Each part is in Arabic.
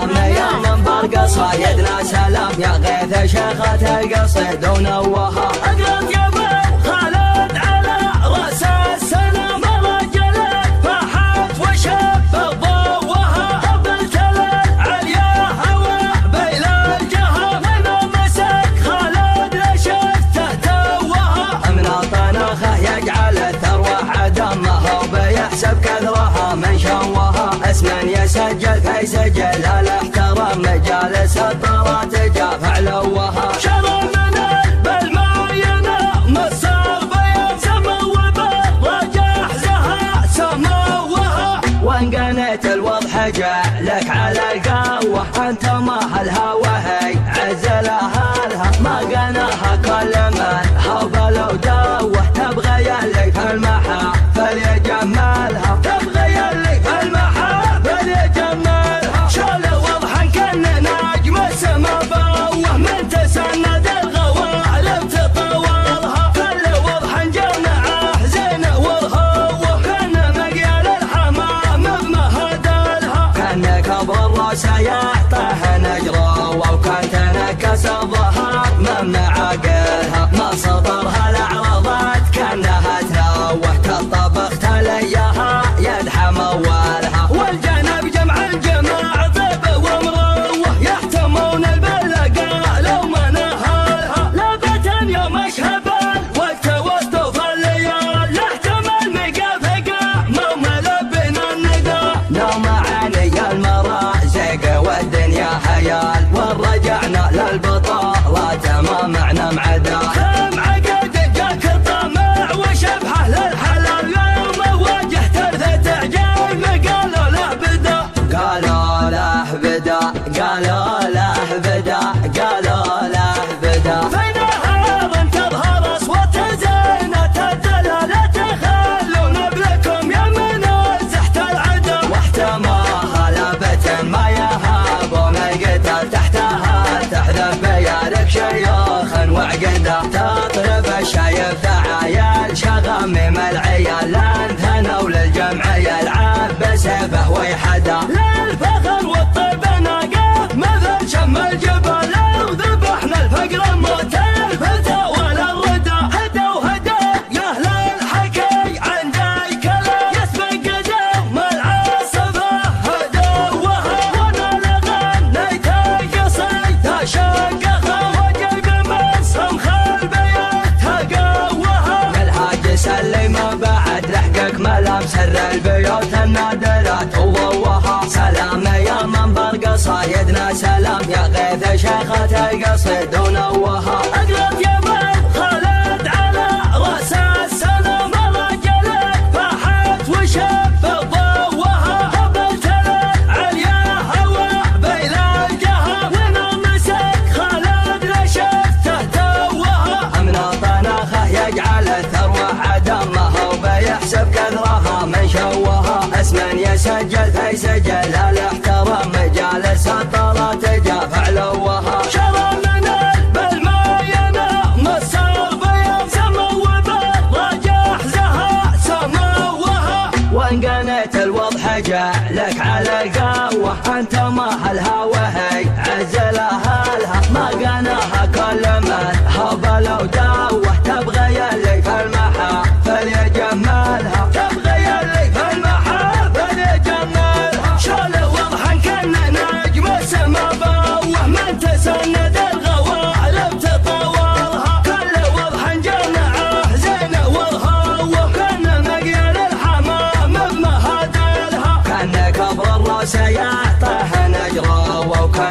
سلام يا منبر قصايدنا سلام يا غيث شيخة القصيد ونوها. أقرأت يا ابو خالد على رأس السلام رجلك فاحت وشب ضوها قبلت العليا هوى بين الجهة من مسك خالد لشفته توها. من طناخه يجعل الثروة عدمها وبيحسب كثرها من شوها. اسما يسجل في سجل الاحترام مجالس الطرات جاف علوها. شرى من بالماينة مصر بيان سمو بالرجح زها سموها. وان قنيت الوضح جعلك على القوة انت ما هالهوى هي عزلها لها ما قناها كل من هبل ودوه. تبغى يلي في المحافل يجملها تبغى يلي في المحافل يجملها. شال وضحا كان نجم السما بوه من تسند الغوالب تطولها. كل وضحا جمعه زين والهوه كان مقيال الحمام بمهدلها. كان كبر الراس يعطيه نجره وكان تنكس الظهر من معاقلها. ما سطرها الاعراضات كانها تروه كالطبخ تليها يدحم اولها. والجنب جمع الجماع ضب ومروه يحتمون البلقاء لو ما نهالها. لابة يوم اشهب الوقت واستوفى الليال يحتمل مقافقة مو ملبنا النداء. نوم عيني المرازق والدنيا هيال ورجعنا للبطالة ما معنا معدا. كم عقد جاك الطمع وشبحه للحلال يوم واجهت ارثة عجايب قالوا له بدا. قالوا له بدا قالوا له بدا قالوا له بدا. في نهار تظهر اصوات زينة الدلالة تخلون بلكم يا من زحت العدا. واحتماها لابة ما يهاب ومن قتل تحتها تحذف بيارك شيوخ وعقده. تطرب الشايب تعايل شغمم العيال لانثنوا للجمع يلعب بسيفه ويحدا. للفخر والطيب ناقف مثل شم الجبل لو ذبحنا الفقر موت الفتى ولا الردى. هدى وهدى يا اهل الحكي عند الكلام يسبق قدم العاصفه هدوها. وانا لغنيت القصيد شقها وجيب من صمخ البيت قوها. الحاج سلم بعد لحقك ملام سر البيوت النادرات وضوها. سلام يا منبر قصايدنا سلام يا غيث شيخة القصيد ونوها. أقرأت يا ابو خالد على رأس السلام رجلك فاحت وشب ضوها. قبلت العليا هوى بين الجهة من مسك خالد لشفته توها. من طناخه يجعل الثروة عدمها وبيحسب كثرها من شوها. اسما يسجل في سجل الاحترام مجالس الطرات جاف علوها. شرى من بالماينة مصر بيان سمو بالرجح زها سموها. وان قنيت الوضح جعلك على القوة انت ما هالهوى هي عزلها لها ما قناها كل من هبل ودوه. تبغى يلي في المحافل يجملها تبغى يلي في المحافل يجملها. شال وضحا كان نجم السما بوه من تسند الغوالب تطولها. كل وضحا جمعه زين والهوه كان مقيال الحمام بمهدلها. كان كبر الراس يعطيه نجره وكان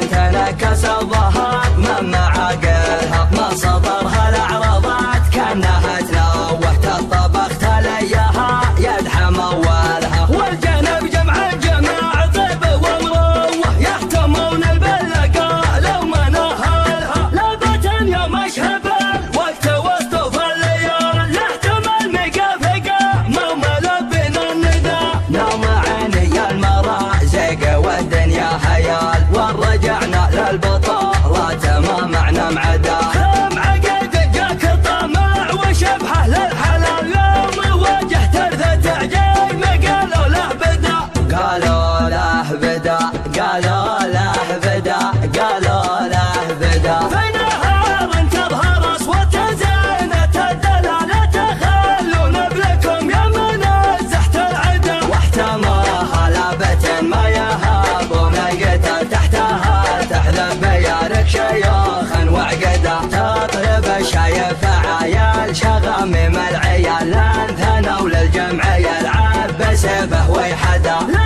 يا لان ثنا وللجمع يلعب بسيفه ويحدا.